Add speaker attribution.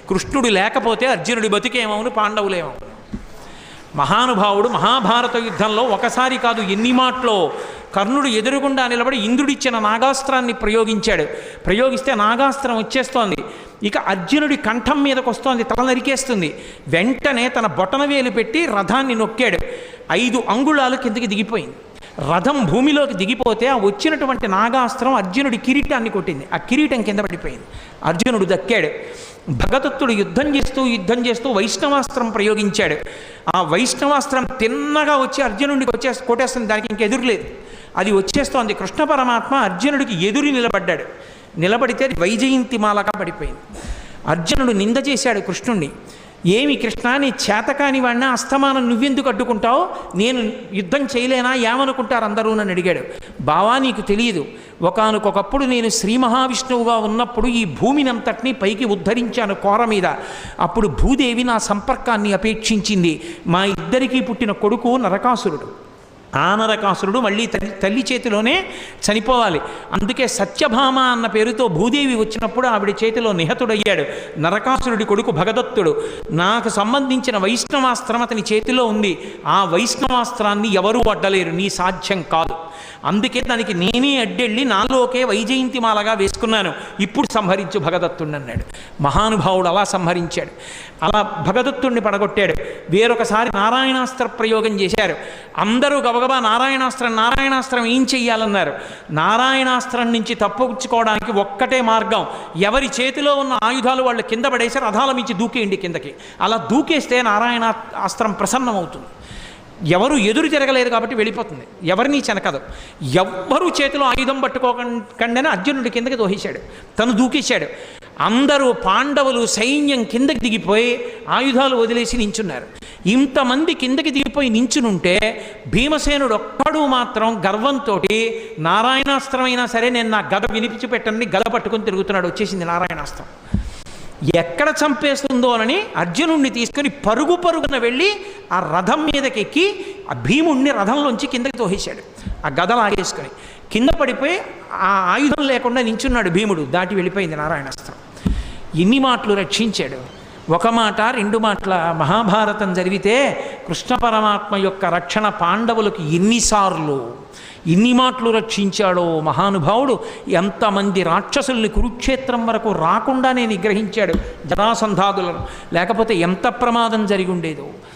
Speaker 1: కృష్ణుడు లేకపోతే అర్జునుడి బతికేమవును, పాండవులేమవును. మహానుభావుడు మహాభారత యుద్ధంలో ఒకసారి కాదు ఎన్ని మాటలో కర్ణుడు ఎదురుగుండా నిలబడి ఇంద్రుడిచ్చిన నాగాస్త్రాన్ని ప్రయోగిస్తే నాగాస్త్రం వచ్చేస్తోంది. ఇక అర్జునుడి కంఠం మీదకి వస్తోంది, తల నరికేస్తుంది. వెంటనే తన బొటనవేలు పెట్టి రథాన్ని నొక్కాడు. 5 అంగుళాలు కిందకి దిగిపోయింది. రథం భూమిలోకి దిగిపోతే ఆ వచ్చినటువంటి నాగాస్త్రం అర్జునుడి కిరీటాన్ని కొట్టింది. ఆ కిరీటం కింద పడిపోయింది. అర్జునుడు దక్కాడు. భగదత్తుడు యుద్ధం చేస్తూ వైష్ణవాస్త్రం ప్రయోగించాడు. ఆ వైష్ణవాస్త్రం తిన్నగా వచ్చి అర్జునుడికి కొట్టేస్తుంది. దానికి ఇంక ఎదురులేదు. అది వచ్చేస్తోంది. కృష్ణ పరమాత్మ అర్జునుడికి ఎదురు నిలబడితే అది వైజయంతిమాలగా పడిపోయింది. అర్జునుడు నింద చేశాడు కృష్ణుణ్ణి. ఏమి కృష్ణ, నీ చేతకాని వాడినా అస్తమానం నువ్వెందుకు అడ్డుకుంటావు? నేను యుద్ధం చేయలేనా? ఏమనుకుంటారు అందరూ నన్ను అడిగాడు. బావా, నీకు తెలియదు, ఒకానొకప్పుడు నేను శ్రీ మహావిష్ణువుగా ఉన్నప్పుడు ఈ భూమిని అంతటినీ పైకి ఉద్ధరించాను కోర మీద. అప్పుడు భూదేవి నా సంపర్కాన్ని అపేక్షించింది. మా ఇద్దరికీ పుట్టిన కొడుకు నరకాసురుడు. ఆ నరకాసురుడు మళ్ళీ తల్లి చేతిలోనే చనిపోవాలి. అందుకే సత్యభామ అన్న పేరుతో భూదేవి వచ్చినప్పుడు ఆవిడ చేతిలో నిహతుడయ్యాడు. నరకాసురుడి కొడుకు భగదత్తుడు. నాకు సంబంధించిన వైష్ణవాస్త్రం అతని చేతిలో ఉంది. ఆ వైష్ణవాస్త్రాన్ని ఎవరూ అడ్డలేరు, నీ సాధ్యం కాదు. అందుకే దానికి నేనే అడ్డెళ్ళి నాలోకే వైజయంతిమాలగా వేసుకున్నాను. ఇప్పుడు సంహరించు భగదత్తుడిని అన్నాడు. మహానుభావుడు అలా సంహరించాడు. అలా భగదత్తుడిని పడగొట్టాడు. వేరొకసారి నారాయణాస్త్ర ప్రయోగం చేశారు. అందరూ గబగబా నారాయణాస్త్రం ఏం చెయ్యాలన్నారు. నారాయణాస్త్రం నుంచి తప్పుకోవడానికి ఒక్కటే మార్గం, ఎవరి చేతిలో ఉన్న ఆయుధాలు వాళ్ళు కింద పడేసి రథాల మించి దూకేయండి కిందకి. అలా దూకేస్తే నారాయణాస్త్రం ప్రసన్నమవుతుంది. ఎవరు ఎదురు తిరగలేరు కాబట్టి వెళ్ళిపోతుంది, ఎవరిని చెనకదు. ఎవ్వరూ చేతిలో ఆయుధం పట్టుకోకుండానే అర్జునుడి కిందకి దోహేశాడు, తను దూకేశాడు. అందరూ పాండవులు సైన్యం కిందకి దిగిపోయి ఆయుధాలు వదిలేసి నించున్నారు. ఇంతమంది కిందకి దిగిపోయి నించునుంటే భీమసేనుడు ఒక్కడు మాత్రం గర్వంతో నారాయణాస్త్రమైనా సరే నేను నా గద వినిపించి పెట్టని గద పట్టుకొని తిరుగుతున్నాడు. వచ్చేసింది నారాయణాస్త్రం. ఎక్కడ చంపేస్తుందో అని అర్జునుడిని తీసుకొని పరుగున వెళ్ళి ఆ రథం మీదకి ఎక్కి ఆ భీముడిని రథంలోంచి కిందకి తోహేశాడు. ఆ గద లాగేసుకొని కింద పడిపోయి ఆ ఆయుధం లేకుండా నించున్నాడు భీముడు. దాటి వెళ్ళిపోయింది నారాయణాస్త్రం. ఎన్ని మాటలు రక్షించాడు. ఒక మాట 2 మాటల మహాభారతం జరిగితే కృష్ణ పరమాత్మ యొక్క రక్షణ పాండవులకు ఎన్ని మాటలు రక్షించాడో మహానుభావుడు. ఎంతమంది రాక్షసుల్ని కురుక్షేత్రం వరకు రాకుండానే నిగ్రహించాడు జరాసంధాదులను. లేకపోతే ఎంత ప్రమాదం జరిగి ఉండేదో.